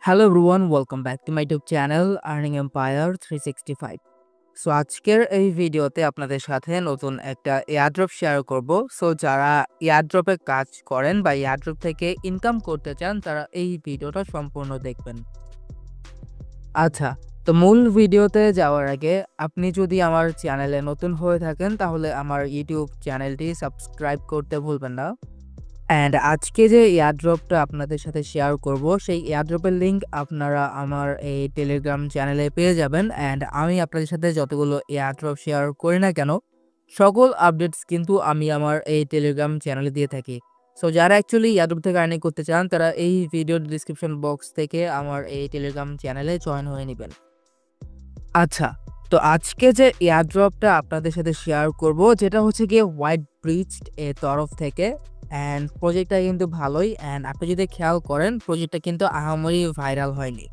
Hello everyone, welcome back to my YouTube channel earning empire 365। So আজকের এই ভিডিওতে আপনাদের সাথে নতুন একটা এয়ারড্রপ শেয়ার করব। সো যারা এয়ারড্রপে কাজ করেন বা এয়ারড্রপ থেকে ইনকাম করতে চান তারা এই ভিডিওটা সম্পূর্ণ দেখবেন। আচ্ছা, তো মূল ভিডিওতে যাওয়ার আগে আপনি যদি আমার চ্যানেলে নতুন হয়ে থাকেন তাহলে আমার ইউটিউব চ্যানেলটি সাবস্ক্রাইব করতে ভুলবেন না। অ্যান্ড আজকে যে এয়ারড্রপটা আপনাদের সাথে শেয়ার করব সেই এয়ারড্রপের লিঙ্ক আপনারা আমার এই টেলিগ্রাম চ্যানেলে পেয়ে যাবেন। অ্যান্ড আমি আপনাদের সাথে যতগুলো এয়ারড্রপ শেয়ার করি না কেন সকল আপডেটস কিন্তু আমি আমার এই টেলিগ্রাম চ্যানেলে দিয়ে থাকি। সো যারা অ্যাকচুয়ালি এয়ারড্রপ থেকে আর্নিং করতে চান তারা এই ভিডিওর ডিসক্রিপশন বক্স থেকে আমার এই টেলিগ্রাম চ্যানেলে জয়েন হয়ে নেবেন। আচ্ছা, তো আজকে যে এয়ারড্রপটা আপনাদের সাথে শেয়ার করব যেটা হচ্ছে গিয়ে হোয়াইট ব্রিজ এর তরফ থেকে। অ্যান্ড প্রজেক্টটা কিন্তু ভালোই। অ্যান্ড আপনি যদি খেয়াল করেন প্রজেক্টটা কিন্তু আহামরি ভাইরাল হয়নি।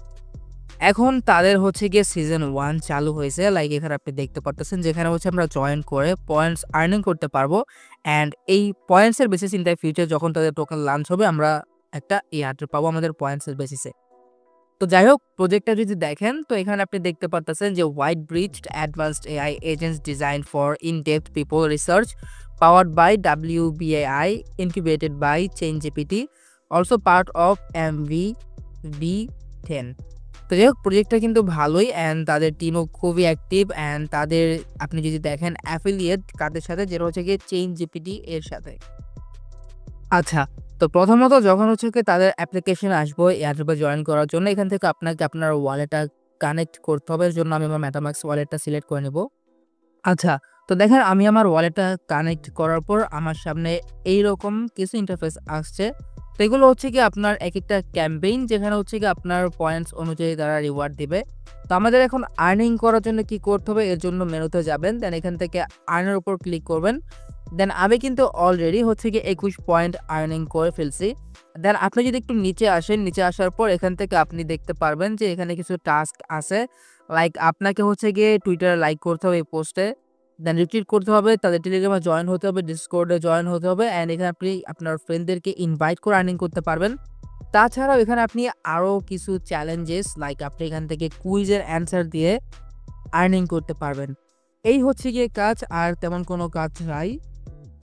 এখন তাদের হচ্ছে গিয়ে সিজন 1 চালু হয়েছে, লাইক এখানে আপনি দেখতে পারতেছেন, যেখানে হচ্ছে আমরা জয়েন করে পয়েন্টস আর্নিং করতে পারবো। অ্যান্ড এই পয়েন্টসের বেসিস ইন দ্য ফিউচার যখন তাদের টোকেন লঞ্চ হবে আমরা একটা এয়ারড্রপ পাবো আমাদের পয়েন্টসের বেসিসে। তো যাই হোক, প্রজেক্টটা যদি দেখেন তো এখানে আপনি দেখতে পারতেছেন যে white bridge advanced AI agents design for in depth people research powered by WBAI, incubated by ChainGPT, also part of MVB10। তো যাই হোক, প্রজেক্টটা কিন্তু ভালোই অ্যান্ড তাদের টিমও খুবই অ্যাক্টিভ। অ্যান্ড তাদের আপনি যদি দেখেন অ্যাফিলিয়েট কাদের সাথে, যেটা হচ্ছে গিয়ে ChainGPT এর সাথে। আচ্ছা, তো প্রথমত যখন হচ্ছে কি তাদের অ্যাপ্লিকেশন আসবো এয়ারড্রপে জয়েন করার জন্য, এখান থেকে আপনাকে আপনার ওয়ালেটটা কানেক্ট করতে হবে। এর জন্য আমি আমার মেটামাক্স ওয়ালেটটা সিলেক্ট করে নেব। আচ্ছা, তো দেখেন আমি আমার ওয়ালেটটা কানেক্ট করার পর আমার সামনে এইরকম কিছু ইন্টারফেস আসছে। তো এগুলো হচ্ছে কি আপনার এক একটা ক্যাম্পেইন, যেখানে হচ্ছে কি আপনার পয়েন্টস অনুযায়ী তারা রিওয়ার্ড দিবে। তো আমাদের এখন আর্নিং করার জন্য কি করতে হবে, এর জন্য মেনুতে যাবেন, দেন এখান থেকে আর্নের উপর ক্লিক করবেন। দেন আমি কিন্তু অলরেডি হচ্ছে কি 21 পয়েন্ট আর্নিং করে ফেলছি। দেন আপনি যদি একটু নিচে আসেন, নিচে আসার পর এখান থেকে আপনি দেখতে পারবেন যে এখানে কিছু টাস্ক আছে। লাইক আপনাকে হচ্ছে গিয়ে টুইটারে লাইক করতে হবে এই পোস্টে, দেন রিটুইট করতে হবে, তাদের টেলিগ্রামে জয়েন হতে হবে, ডিসকর্ডে জয়েন হতে হবে। অ্যান্ড এখানে আপনি আপনার ফ্রেন্ডদেরকে ইনভাইট করে আর্নিং করতে পারবেন। তাছাড়াও এখানে আপনি আরও কিছু চ্যালেঞ্জেস, লাইক আপনি এখান থেকে কুইজের অ্যান্সার দিয়ে আর্নিং করতে পারবেন। এই হচ্ছে গিয়ে কাজ, আর তেমন কোনো কাজ নাই।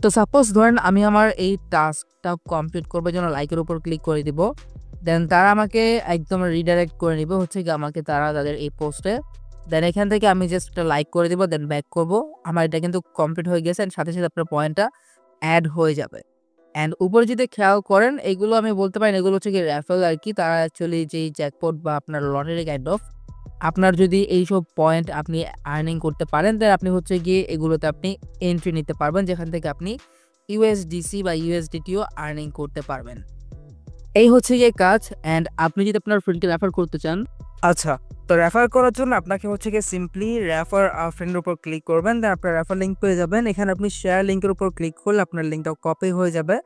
তো সাপোজ ধরেন আমি আমার এই টাস্কটা কমপ্লিট করবার জন্য লাইকের উপর ক্লিক করে দিব। দেন তারা আমাকে একদম রিডাইরেক্ট করে নিবে হচ্ছে কি আমাকে তারা তাদের এই পোস্টে। দেন এখান থেকে আমি জাস্ট একটা লাইক করে দিব, দেন ব্যাক করব। আমার এটা কিন্তু কমপ্লিট হয়ে গেছে, সাথে সাথে আপনার পয়েন্টটা অ্যাড হয়ে যাবে। অ্যান্ড উপরে যদি খেয়াল করেন এগুলো আমি বলতে পারেন এগুলো হচ্ছে কি র্যাফেল আর কি। তারা অ্যাকচুয়ালি যেই জ্যাকপট বা আপনার লটারি কাইন্ড অফ। আপনার যদি এইসব পয়েন্ট আপনি আর্নিং করতে পারেন দেন আপনি হচ্ছে গিয়ে এগুলোতে আপনি এন্ট্রি নিতে পারবেন, যেখান থেকে আপনি ইউএসডিসি বা ইউএসডিটিও আর্নিং করতে পারবেন। এই হচ্ছে গিয়ে কাজ। অ্যান্ড আপনি যদি আপনার ফ্রেন্ডকে রেফার করতে চান, আচ্ছা, তো রেফার করার জন্য আপনাকে হচ্ছে গিয়ে সিম্পলি রেফার ফ্রেন্ডের উপর ক্লিক করবেন, দেন আপনার রেফার লিঙ্ক পেয়ে যাবেন। এখানে আপনি শেয়ার লিঙ্কের উপর ক্লিক করলে আপনার লিঙ্কটা কপি হয়ে যাবে।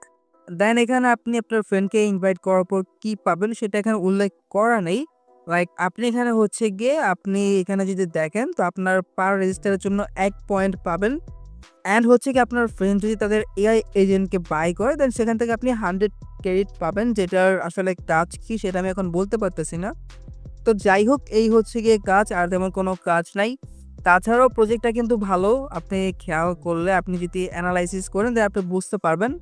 দেন এখানে আপনি আপনার ফ্রেন্ডকে ইনভাইট করার পর কি পাবেন সেটা এখানে উল্লেখ করা নেই। লাইক আপনি এখানে হচ্ছে গিয়ে আপনি এখানে যদি দেখেন তো আপনার পার রেজিস্টারের জন্য 1 পয়েন্ট পাবেন। অ্যান্ড হচ্ছে কি আপনার ফ্রেন্ড যদি তাদের এআই এজেন্টকে বাই করে দেন সেখান থেকে আপনি 100 ক্রেডিট পাবেন, যেটার আসলে কাজ কি সেটা আমি এখন বলতে পারতেছি না। তো যাই হোক, এই হচ্ছে গিয়ে কাজ, আর তেমন কোনো কাজ নাই। তাছাড়াও প্রজেক্টটা কিন্তু ভালো, আপনি খেয়াল করলে আপনি যদি অ্যানালাইসিস করেন তাহলে আপনি বুঝতে পারবেন।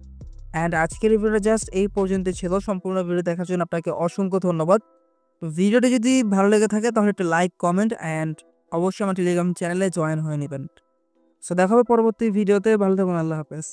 অ্যান্ড আজকের ভিডিওটা জাস্ট এই পর্যন্ত ছিল। সম্পূর্ণ ভিডিও দেখার জন্য আপনাকে অসংখ্য ধন্যবাদ। ভিডিওটি যদি ভালো লেগে থাকে তাহলে একটা লাইক, কমেন্ট অ্যান্ড অবশ্যই আমার টেলিগ্রাম চ্যানেলে জয়েন হয়ে নেবেন। সো দেখা হবে পরবর্তী ভিডিওতে। ভালো থাকুন, আল্লাহ হাফেজ।